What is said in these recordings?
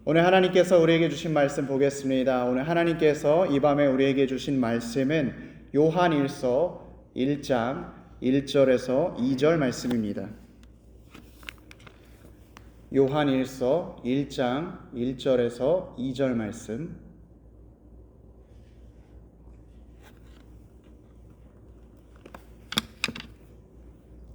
오늘 하나님께서 우리에게 주신 말씀 보겠습니다. 오늘 하나님께서 이 밤에 우리에게 주신 말씀은 요한일서 1장 1절에서 2절 말씀입니다. 요한일서 1장 1절에서 2절 말씀.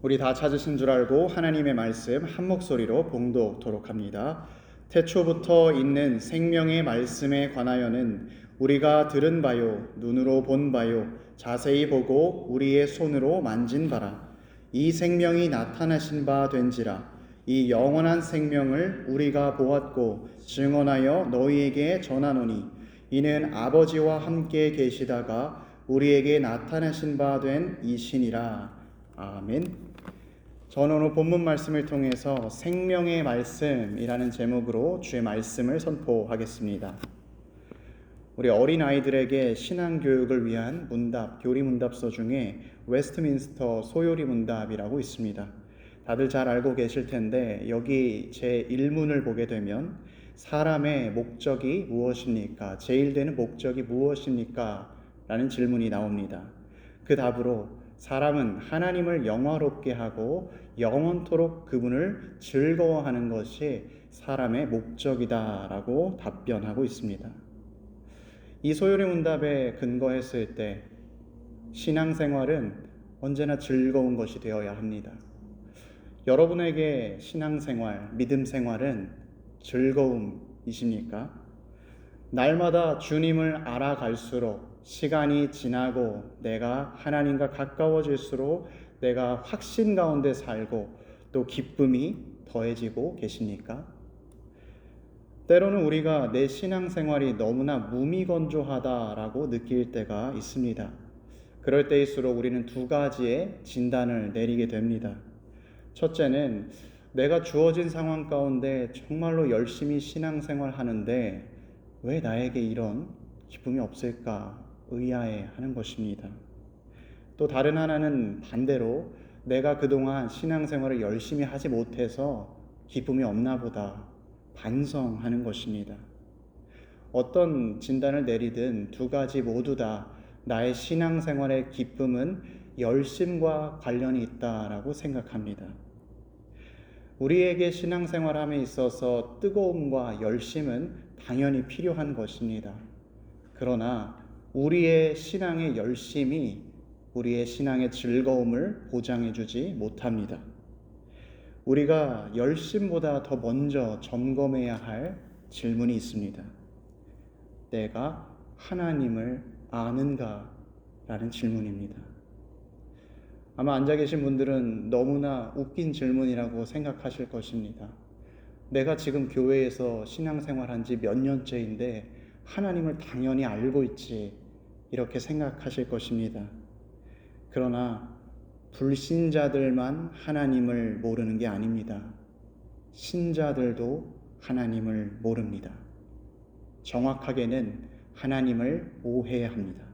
우리 다 찾으신 줄 알고 하나님의 말씀 한 목소리로 봉독토록 합니다. 태초부터 있는 생명의 말씀에 관하여는 우리가 들은 바요, 눈으로 본 바요, 자세히 보고 우리의 손으로 만진 바라. 이 생명이 나타나신 바 된지라. 이 영원한 생명을 우리가 보았고 증언하여 너희에게 전하노니 이는 아버지와 함께 계시다가 우리에게 나타나신 바 된 이신이라. 아멘. 저는 오늘 본문 말씀을 통해서 생명의 말씀이라는 제목으로 주의 말씀을 선포하겠습니다. 우리 어린아이들에게 신앙교육을 위한 문답, 교리문답서 중에 웨스트민스터 소요리 문답이라고 있습니다. 다들 잘 알고 계실 텐데 여기 제1문을 보게 되면 사람의 목적이 무엇입니까? 제일 되는 목적이 무엇입니까? 라는 질문이 나옵니다. 그 답으로 사람은 하나님을 영화롭게 하고 영원토록 그분을 즐거워하는 것이 사람의 목적이다라고 답변하고 있습니다. 이 소요리 문답에 근거했을 때 신앙생활은 언제나 즐거운 것이 되어야 합니다. 여러분에게 신앙생활, 믿음생활은 즐거움이십니까? 날마다 주님을 알아갈수록 시간이 지나고 내가 하나님과 가까워질수록 내가 확신 가운데 살고 또 기쁨이 더해지고 계십니까? 때로는 우리가 내 신앙생활이 너무나 무미건조하다라고 느낄 때가 있습니다. 그럴 때일수록 우리는 두 가지의 진단을 내리게 됩니다. 첫째는 내가 주어진 상황 가운데 정말로 열심히 신앙생활 하는데 왜 나에게 이런 기쁨이 없을까 의아해하는 것입니다. 또 다른 하나는 반대로 내가 그동안 신앙생활을 열심히 하지 못해서 기쁨이 없나 보다 반성하는 것입니다. 어떤 진단을 내리든 두 가지 모두 다 나의 신앙생활의 기쁨은 열심과 관련이 있다라고 생각합니다. 우리에게 신앙생활함에 있어서 뜨거움과 열심은 당연히 필요한 것입니다. 그러나 우리의 신앙의 열심이 우리의 신앙의 즐거움을 보장해주지 못합니다. 우리가 열심보다 더 먼저 점검해야 할 질문이 있습니다. 내가 하나님을 아는가? 라는 질문입니다. 아마 앉아 계신 분들은 너무나 웃긴 질문이라고 생각하실 것입니다. 내가 지금 교회에서 신앙생활한 지 몇 년째인데 하나님을 당연히 알고 있지, 이렇게 생각하실 것입니다. 그러나 불신자들만 하나님을 모르는 게 아닙니다. 신자들도 하나님을 모릅니다. 정확하게는 하나님을 오해합니다.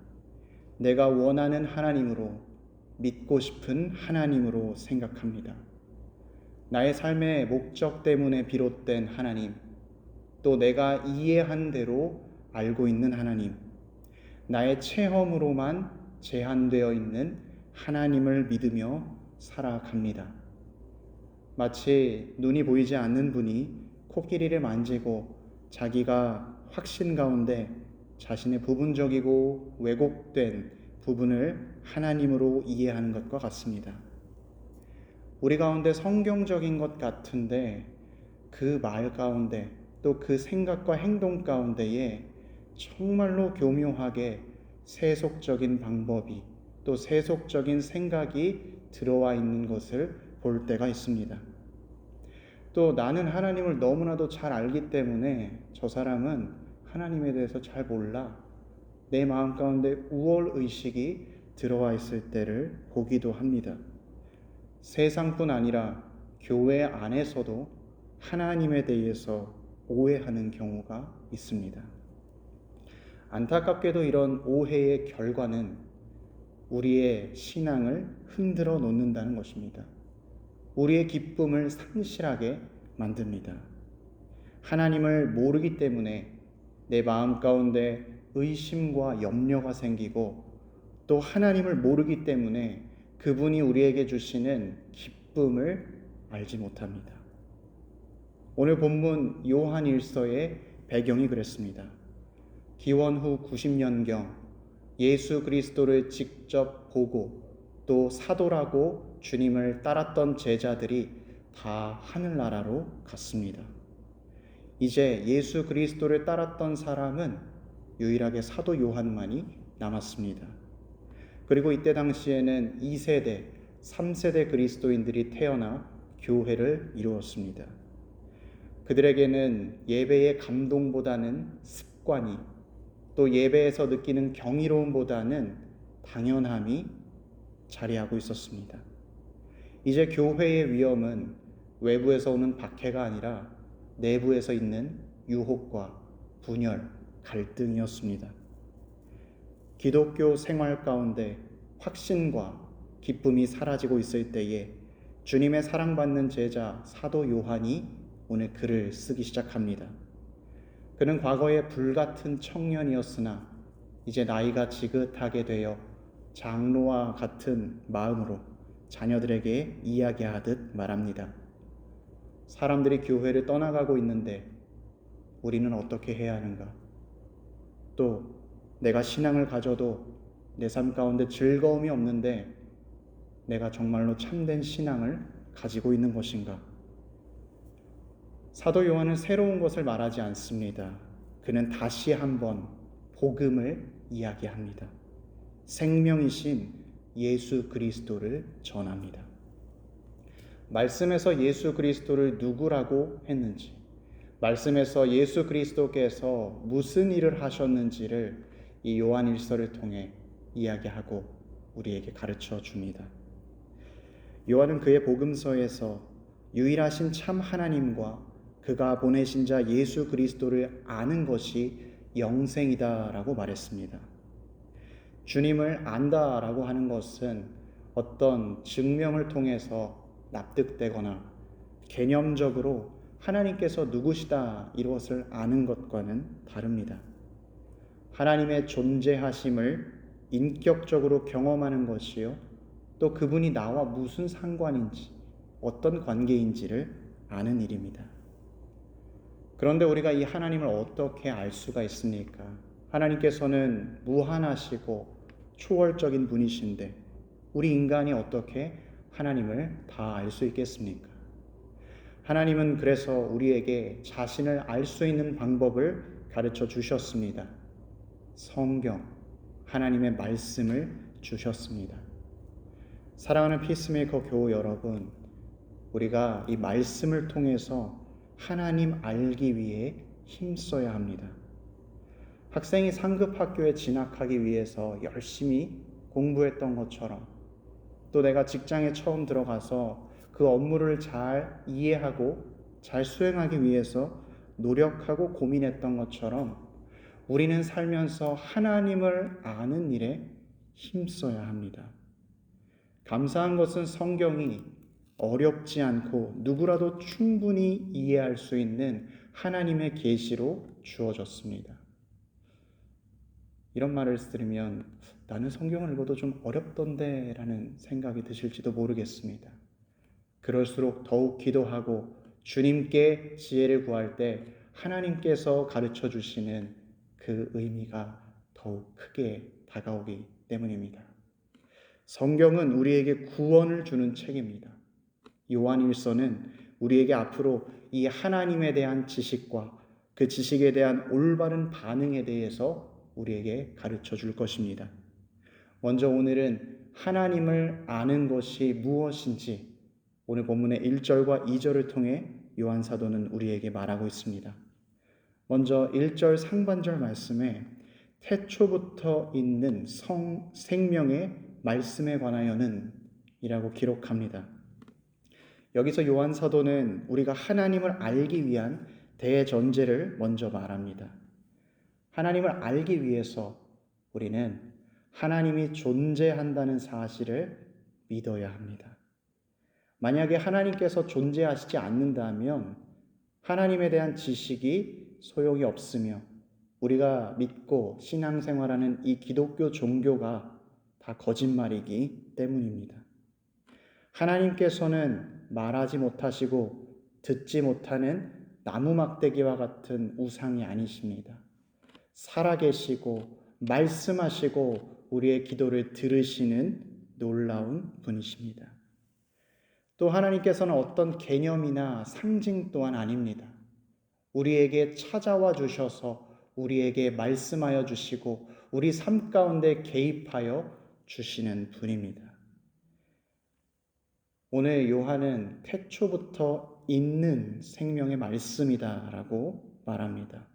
내가 원하는 하나님으로, 믿고 싶은 하나님으로 생각합니다. 나의 삶의 목적 때문에 비롯된 하나님, 또 내가 이해한 대로 알고 있는 하나님, 나의 체험으로만 제한되어 있는 하나님을 믿으며 살아갑니다. 마치 눈이 보이지 않는 분이 코끼리를 만지고 자기가 확신 가운데 자신의 부분적이고 왜곡된 부분을 하나님으로 이해하는 것과 같습니다. 우리 가운데 성경적인 것 같은데 그 말 가운데 또 그 생각과 행동 가운데에 정말로 교묘하게 세속적인 방법이 또 세속적인 생각이 들어와 있는 것을 볼 때가 있습니다. 또 나는 하나님을 너무나도 잘 알기 때문에 저 사람은 하나님에 대해서 잘 몰라, 내 마음 가운데 우월의식이 들어와 있을 때를 보기도 합니다. 세상뿐 아니라 교회 안에서도 하나님에 대해서 오해하는 경우가 있습니다. 안타깝게도 이런 오해의 결과는 우리의 신앙을 흔들어 놓는다는 것입니다. 우리의 기쁨을 상실하게 만듭니다. 하나님을 모르기 때문에 내 마음 가운데 의심과 염려가 생기고, 또 하나님을 모르기 때문에 그분이 우리에게 주시는 기쁨을 알지 못합니다. 오늘 본문 요한 1서의 배경이 그랬습니다. 기원 후 90년경 예수 그리스도를 직접 보고 또 사도라고 주님을 따랐던 제자들이 다 하늘나라로 갔습니다. 이제 예수 그리스도를 따랐던 사람은 유일하게 사도 요한만이 남았습니다. 그리고 이때 당시에는 2세대, 3세대 그리스도인들이 태어나 교회를 이루었습니다. 그들에게는 예배의 감동보다는 습관이, 또 예배에서 느끼는 경이로움보다는 당연함이 자리하고 있었습니다. 이제 교회의 위험은 외부에서 오는 박해가 아니라 내부에서 있는 유혹과 분열, 갈등이었습니다. 기독교 생활 가운데 확신과 기쁨이 사라지고 있을 때에 주님의 사랑받는 제자 사도 요한이 오늘 글을 쓰기 시작합니다. 그는 과거에 불같은 청년이었으나 이제 나이가 지긋하게 되어 장로와 같은 마음으로 자녀들에게 이야기하듯 말합니다. 사람들이 교회를 떠나가고 있는데 우리는 어떻게 해야 하는가? 또 내가 신앙을 가져도 내 삶 가운데 즐거움이 없는데 내가 정말로 참된 신앙을 가지고 있는 것인가? 사도 요한은 새로운 것을 말하지 않습니다. 그는 다시 한번 복음을 이야기합니다. 생명이신 예수 그리스도를 전합니다. 말씀에서 예수 그리스도를 누구라고 했는지, 말씀에서 예수 그리스도께서 무슨 일을 하셨는지를 이 요한 1서를 통해 이야기하고 우리에게 가르쳐 줍니다. 요한은 그의 복음서에서 유일하신 참 하나님과 그가 보내신 자 예수 그리스도를 아는 것이 영생이다라고 말했습니다. 주님을 안다라고 하는 것은 어떤 증명을 통해서 납득되거나 개념적으로 하나님께서 누구시다 이것을 아는 것과는 다릅니다. 하나님의 존재하심을 인격적으로 경험하는 것이요, 또 그분이 나와 무슨 상관인지, 어떤 관계인지를 아는 일입니다. 그런데 우리가 이 하나님을 어떻게 알 수가 있습니까? 하나님께서는 무한하시고 초월적인 분이신데 우리 인간이 어떻게 하나님을 다 알 수 있겠습니까? 하나님은 그래서 우리에게 자신을 알 수 있는 방법을 가르쳐 주셨습니다. 성경, 하나님의 말씀을 주셨습니다. 사랑하는 피스메이커 교우 여러분, 우리가 이 말씀을 통해서 하나님 알기 위해 힘써야 합니다. 학생이 상급 학교에 진학하기 위해서 열심히 공부했던 것처럼, 또 내가 직장에 처음 들어가서 그 업무를 잘 이해하고 잘 수행하기 위해서 노력하고 고민했던 것처럼 우리는 살면서 하나님을 아는 일에 힘써야 합니다. 감사한 것은 성경이 어렵지 않고 누구라도 충분히 이해할 수 있는 하나님의 계시로 주어졌습니다. 이런 말을 들으면 나는 성경을 읽어도 좀 어렵던데 라는 생각이 드실지도 모르겠습니다. 그럴수록 더욱 기도하고 주님께 지혜를 구할 때 하나님께서 가르쳐 주시는 그 의미가 더욱 크게 다가오기 때문입니다. 성경은 우리에게 구원을 주는 책입니다. 요한 1서는 우리에게 앞으로 이 하나님에 대한 지식과 그 지식에 대한 올바른 반응에 대해서 우리에게 가르쳐 줄 것입니다. 먼저 오늘은 하나님을 아는 것이 무엇인지 오늘 본문의 1절과 2절을 통해 요한 사도는 우리에게 말하고 있습니다. 먼저 1절 상반절 말씀에 태초부터 있는 생명의 말씀에 관하여는 이라고 기록합니다. 여기서 요한 사도는 우리가 하나님을 알기 위한 대전제를 먼저 말합니다. 하나님을 알기 위해서 우리는 하나님이 존재한다는 사실을 믿어야 합니다. 만약에 하나님께서 존재하시지 않는다면 하나님에 대한 지식이 소용이 없으며 우리가 믿고 신앙생활하는 이 기독교 종교가 다 거짓말이기 때문입니다. 하나님께서는 말하지 못하시고 듣지 못하는 나무 막대기와 같은 우상이 아니십니다. 살아계시고 말씀하시고 우리의 기도를 들으시는 놀라운 분이십니다. 또 하나님께서는 어떤 개념이나 상징 또한 아닙니다. 우리에게 찾아와 주셔서 우리에게 말씀하여 주시고 우리 삶 가운데 개입하여 주시는 분입니다. 오늘 요한은 태초부터 있는 생명의 말씀이다라고 말합니다.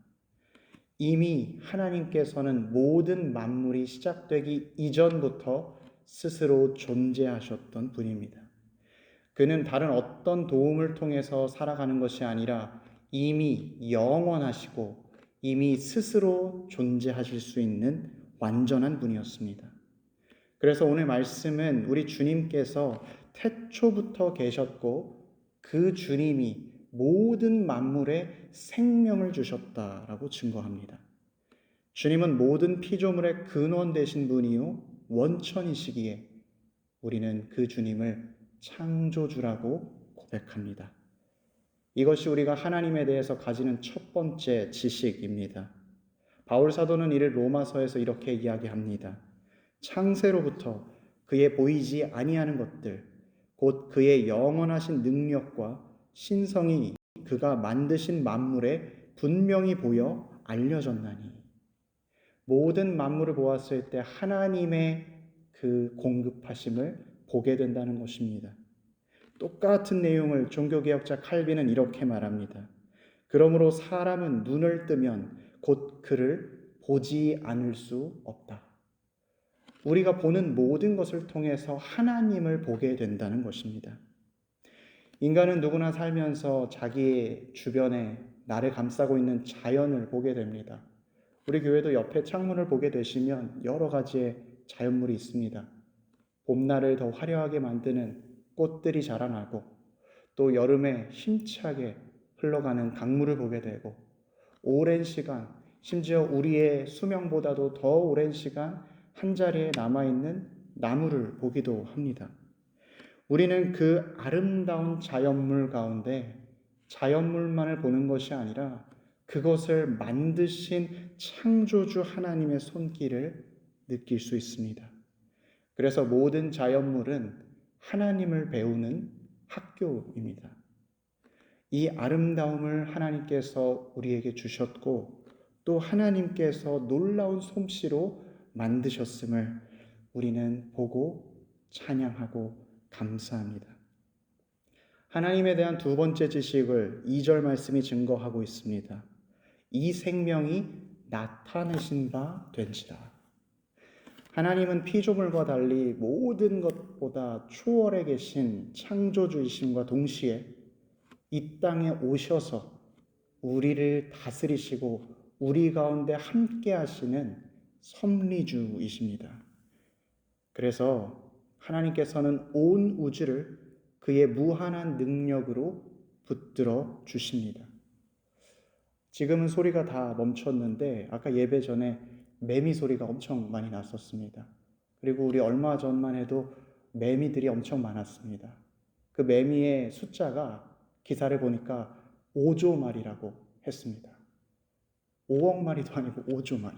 이미 하나님께서는 모든 만물이 시작되기 이전부터 스스로 존재하셨던 분입니다. 그는 다른 어떤 도움을 통해서 살아가는 것이 아니라 이미 영원하시고 이미 스스로 존재하실 수 있는 완전한 분이었습니다. 그래서 오늘 말씀은 우리 주님께서 태초부터 계셨고 그 주님이 모든 만물에 생명을 주셨다라고 증거합니다. 주님은 모든 피조물의 근원 되신 분이요 원천이시기에 우리는 그 주님을 창조주라고 고백합니다. 이것이 우리가 하나님에 대해서 가지는 첫 번째 지식입니다. 바울 사도는 이를 로마서에서 이렇게 이야기합니다. 창세로부터 그의 보이지 아니하는 것들 곧 그의 영원하신 능력과 신성이 그가 만드신 만물에 분명히 보여 알려졌나니. 모든 만물을 보았을 때 하나님의 그 공급하심을 보게 된다는 것입니다. 똑같은 내용을 종교개혁자 칼빈은 이렇게 말합니다. 그러므로 사람은 눈을 뜨면 곧 그를 보지 않을 수 없다. 우리가 보는 모든 것을 통해서 하나님을 보게 된다는 것입니다. 인간은 누구나 살면서 자기 주변에 나를 감싸고 있는 자연을 보게 됩니다. 우리 교회도 옆에 창문을 보게 되시면 여러 가지의 자연물이 있습니다. 봄날을 더 화려하게 만드는 꽃들이 자라나고 또 여름에 힘차게 흘러가는 강물을 보게 되고 오랜 시간, 심지어 우리의 수명보다도 더 오랜 시간 한자리에 남아있는 나무를 보기도 합니다. 우리는 그 아름다운 자연물 가운데 자연물만을 보는 것이 아니라 그것을 만드신 창조주 하나님의 손길을 느낄 수 있습니다. 그래서 모든 자연물은 하나님을 배우는 학교입니다. 이 아름다움을 하나님께서 우리에게 주셨고 또 하나님께서 놀라운 솜씨로 만드셨음을 우리는 보고 찬양하고 감사합니다. 하나님에 대한 두 번째 지식을 2절 말씀이 증거하고 있습니다. 이 생명이 나타내신 바 된지라. 하나님은 피조물과 달리 모든 것보다 초월해 계신 창조주이심과 동시에 이 땅에 오셔서 우리를 다스리시고 우리 가운데 함께 하시는 섭리주이십니다. 그래서 하나님께서는 온 우주를 그의 무한한 능력으로 붙들어 주십니다. 지금은 소리가 다 멈췄는데 아까 예배 전에 매미 소리가 엄청 많이 났었습니다. 그리고 우리 얼마 전만 해도 매미들이 엄청 많았습니다. 그 매미의 숫자가 기사를 보니까 5조 마리라고 했습니다. 5억 마리도 아니고 5조 마리.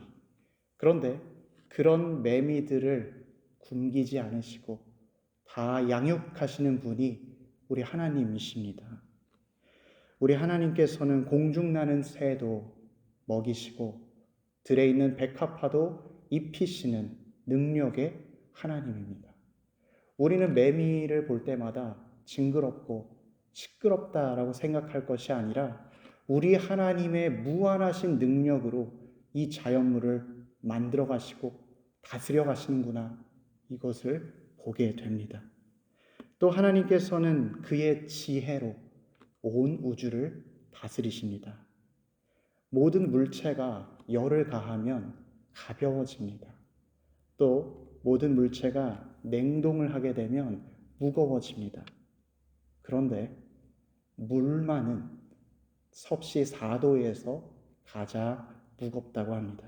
그런데 그런 매미들을 굶기지 않으시고 다 양육하시는 분이 우리 하나님이십니다. 우리 하나님께서는 공중 나는 새도 먹이시고 들에 있는 백합화도 입히시는 능력의 하나님입니다. 우리는 매미를 볼 때마다 징그럽고 시끄럽다라고 생각할 것이 아니라 우리 하나님의 무한하신 능력으로 이 자연물을 만들어 가시고 다스려 가시는구나, 이것을 보게 됩니다. 또 하나님께서는 그의 지혜로 온 우주를 다스리십니다. 모든 물체가 열을 가하면 가벼워집니다. 또 모든 물체가 냉동을 하게 되면 무거워집니다. 그런데 물만은 섭씨 4도에서 가장 무겁다고 합니다.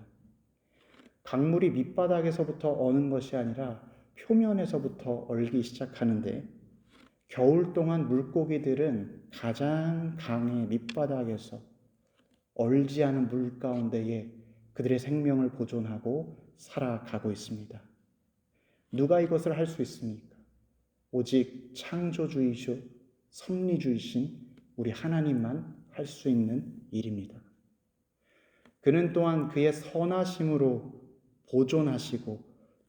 강물이 밑바닥에서부터 어는 것이 아니라 표면에서부터 얼기 시작하는데, 겨울 동안 물고기들은 가장 강의 밑바닥에서 얼지 않은 물 가운데에 그들의 생명을 보존하고 살아가고 있습니다. 누가 이것을 할 수 있습니까? 오직 창조주이시오 섭리주이신 우리 하나님만 할 수 있는 일입니다. 그는 또한 그의 선하심으로 보존하시고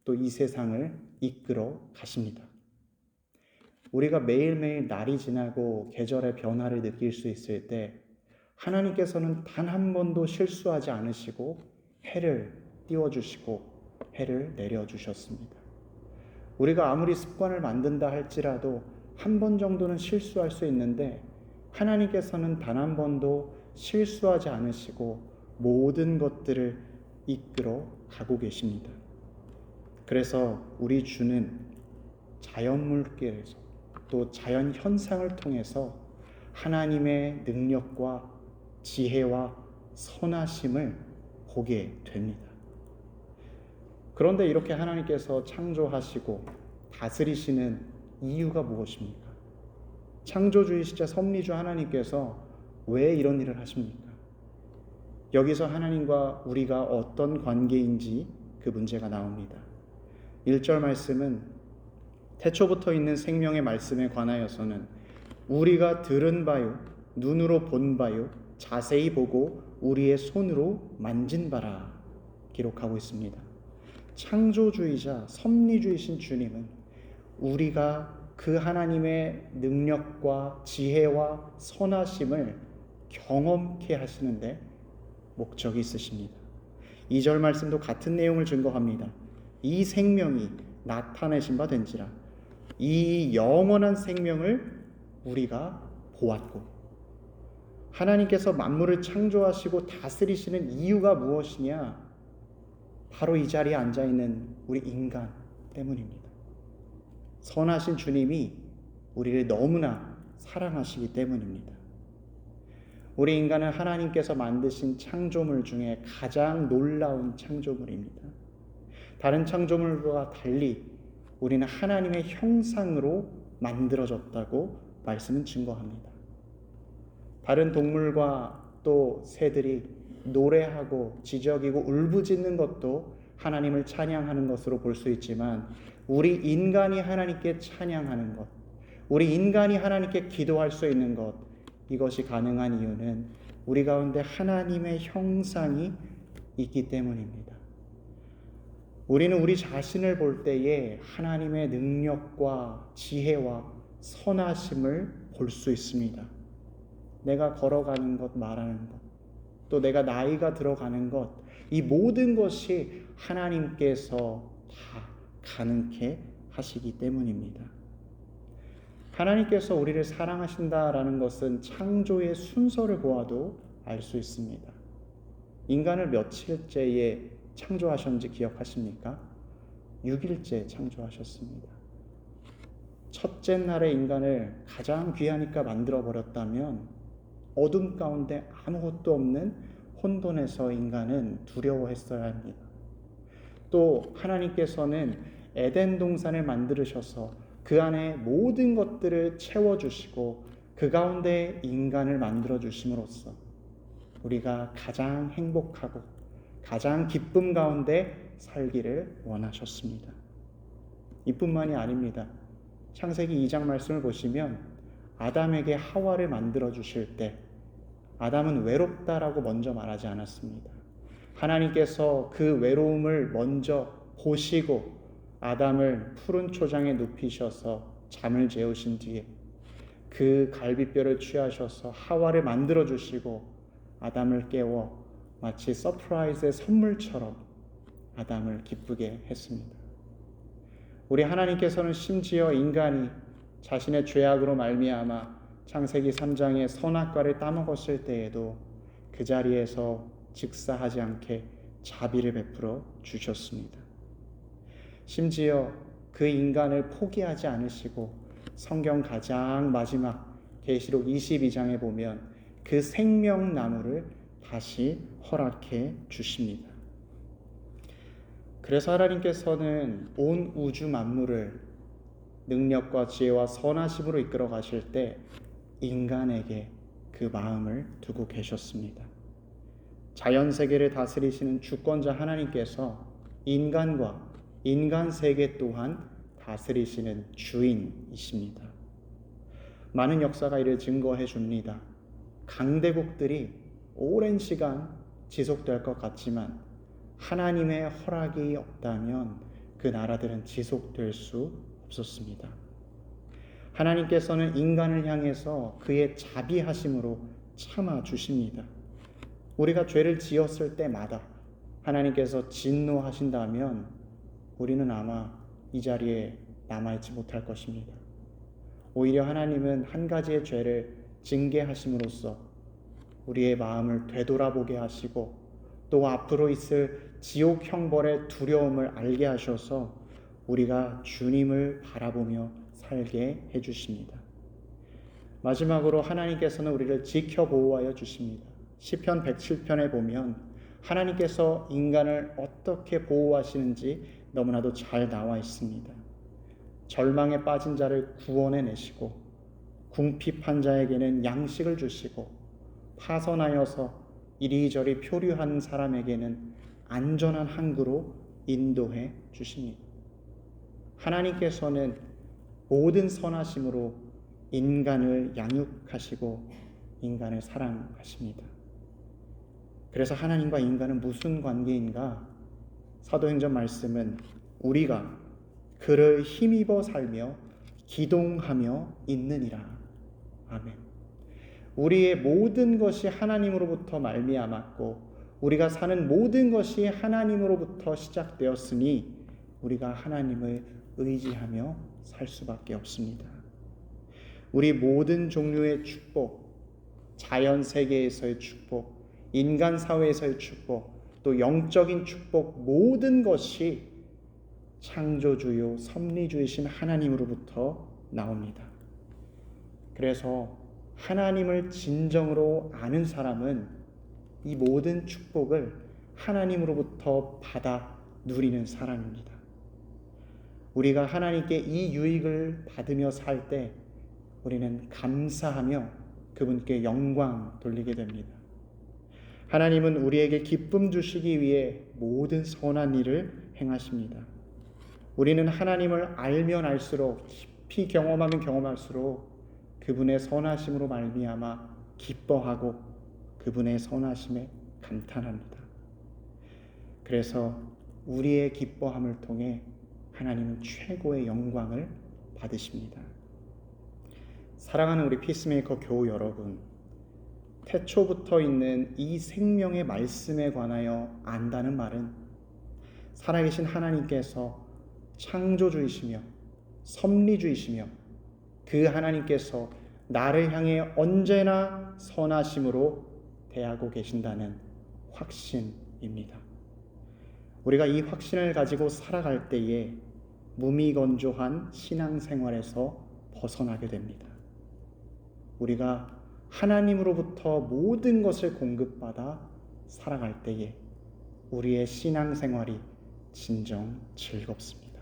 또 이 세상을 이끌어 가십니다. 우리가 매일매일 날이 지나고 계절의 변화를 느낄 수 있을 때 하나님께서는 단 한 번도 실수하지 않으시고 해를 띄워주시고 해를 내려주셨습니다. 우리가 아무리 습관을 만든다 할지라도 한 번 정도는 실수할 수 있는데, 하나님께서는 단 한 번도 실수하지 않으시고 모든 것들을 이끌어 가고 계십니다. 그래서 우리 주는 자연물길에서 또 자연 현상을 통해서 하나님의 능력과 지혜와 선하심을 보게 됩니다. 그런데 이렇게 하나님께서 창조하시고 다스리시는 이유가 무엇입니까? 창조주이시자 섭리주 하나님께서 왜 이런 일을 하십니까? 여기서 하나님과 우리가 어떤 관계인지 그 문제가 나옵니다. 1절 말씀은 태초부터 있는 생명의 말씀에 관하여서는 우리가 들은 바요 눈으로 본 바요 자세히 보고 우리의 손으로 만진 바라 기록하고 있습니다. 창조주이자 섭리주이신 주님은 우리가 그 하나님의 능력과 지혜와 선하심을 경험케 하시는데 목적이 있으십니다. 2절 말씀도 같은 내용을 증거합니다. 이 생명이 나타내신 바 된지라, 이 영원한 생명을 우리가 보았고. 하나님께서 만물을 창조하시고 다스리시는 이유가 무엇이냐? 바로 이 자리에 앉아있는 우리 인간 때문입니다. 선하신 주님이 우리를 너무나 사랑하시기 때문입니다. 우리 인간은 하나님께서 만드신 창조물 중에 가장 놀라운 창조물입니다. 다른 창조물과 달리 우리는 하나님의 형상으로 만들어졌다고 말씀은 증거합니다. 다른 동물과 또 새들이 노래하고 지저귀고 울부짖는 것도 하나님을 찬양하는 것으로 볼 수 있지만, 우리 인간이 하나님께 찬양하는 것, 우리 인간이 하나님께 기도할 수 있는 것, 이것이 가능한 이유는 우리 가운데 하나님의 형상이 있기 때문입니다. 우리는 우리 자신을 볼 때에 하나님의 능력과 지혜와 선하심을 볼 수 있습니다. 내가 걸어가는 것, 말하는 것, 또 내가 나이가 들어가는 것, 이 모든 것이 하나님께서 다 가능케 하시기 때문입니다. 하나님께서 우리를 사랑하신다라는 것은 창조의 순서를 보아도 알 수 있습니다. 인간을 며칠째에 창조하셨는지 기억하십니까? 6일째 창조하셨습니다. 첫째 날에 인간을 가장 귀하니까 만들어버렸다면 어둠 가운데 아무것도 없는 혼돈에서 인간은 두려워했어야 합니다. 또 하나님께서는 에덴 동산을 만드셔서 그 안에 모든 것들을 채워주시고 그 가운데 인간을 만들어주심으로써 우리가 가장 행복하고 가장 기쁨 가운데 살기를 원하셨습니다. 이뿐만이 아닙니다. 창세기 2장 말씀을 보시면 아담에게 하와를 만들어주실 때 아담은 외롭다라고 먼저 말하지 않았습니다. 하나님께서 그 외로움을 먼저 보시고 아담을 푸른 초장에 눕히셔서 잠을 재우신 뒤에 그 갈비뼈를 취하셔서 하와를 만들어주시고 아담을 깨워 마치 서프라이즈의 선물처럼 아담을 기쁘게 했습니다. 우리 하나님께서는 심지어 인간이 자신의 죄악으로 말미암아 창세기 3장의 선악과를 따먹었을 때에도 그 자리에서 직사하지 않게 자비를 베풀어 주셨습니다. 심지어 그 인간을 포기하지 않으시고 성경 가장 마지막 계시록 22장에 보면 그 생명나무를 다시 허락해 주십니다. 그래서 하나님께서는 온 우주 만물을 능력과 지혜와 선하심으로 이끌어 가실 때 인간에게 그 마음을 두고 계셨습니다. 자연 세계를 다스리시는 주권자 하나님께서 인간과 인간 세계 또한 다스리시는 주인이십니다. 많은 역사가 이를 증거해 줍니다. 강대국들이 오랜 시간 지속될 것 같지만 하나님의 허락이 없다면 그 나라들은 지속될 수 없었습니다. 하나님께서는 인간을 향해서 그의 자비하심으로 참아 주십니다. 우리가 죄를 지었을 때마다 하나님께서 진노하신다면 우리는 아마 이 자리에 남아있지 못할 것입니다. 오히려 하나님은 한 가지의 죄를 징계하심으로써 우리의 마음을 되돌아보게 하시고 또 앞으로 있을 지옥 형벌의 두려움을 알게 하셔서 우리가 주님을 바라보며 살게 해주십니다. 마지막으로 하나님께서는 우리를 지켜 보호하여 주십니다. 시편 107편에 보면 하나님께서 인간을 어떻게 보호하시는지 너무나도 잘 나와 있습니다. 절망에 빠진 자를 구원해내시고 궁핍한 자에게는 양식을 주시고 파선하여서 이리저리 표류한 사람에게는 안전한 항구로 인도해 주십니다. 하나님께서는 모든 선하심으로 인간을 양육하시고 인간을 사랑하십니다. 그래서 하나님과 인간은 무슨 관계인가? 사도행전 말씀은 우리가 그를 힘입어 살며 기동하며 있느니라. 아멘. 우리의 모든 것이 하나님으로부터 말미암았고 우리가 사는 모든 것이 하나님으로부터 시작되었으니 우리가 하나님을 의지하며 살 수밖에 없습니다. 우리 모든 종류의 축복, 자연 세계에서의 축복, 인간 사회에서의 축복, 또 영적인 축복 모든 것이 창조주요 섭리주이신 하나님으로부터 나옵니다. 그래서 하나님을 진정으로 아는 사람은 이 모든 축복을 하나님으로부터 받아 누리는 사람입니다. 우리가 하나님께 이 유익을 받으며 살 때 우리는 감사하며 그분께 영광 돌리게 됩니다. 하나님은 우리에게 기쁨 주시기 위해 모든 선한 일을 행하십니다. 우리는 하나님을 알면 알수록 깊이 경험하면 경험할수록 그분의 선하심으로 말미암아 기뻐하고 그분의 선하심에 감탄합니다. 그래서 우리의 기뻐함을 통해 하나님은 최고의 영광을 받으십니다. 사랑하는 우리 피스메이커 교우 여러분, 태초부터 있는 이 생명의 말씀에 관하여 안다는 말은 살아계신 하나님께서 창조주이시며 섭리주이시며 그 하나님께서 나를 향해 언제나 선하심으로 대하고 계신다는 확신입니다. 우리가 이 확신을 가지고 살아갈 때에 무미건조한 신앙생활에서 벗어나게 됩니다. 우리가 하나님으로부터 모든 것을 공급받아 살아갈 때에 우리의 신앙생활이 진정 즐겁습니다.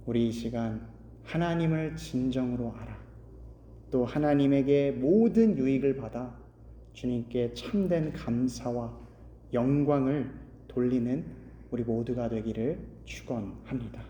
우리 이 시간 하나님을 진정으로 알아 또 하나님에게 모든 유익을 받아 주님께 참된 감사와 영광을 돌리는 우리 모두가 되기를 축원합니다.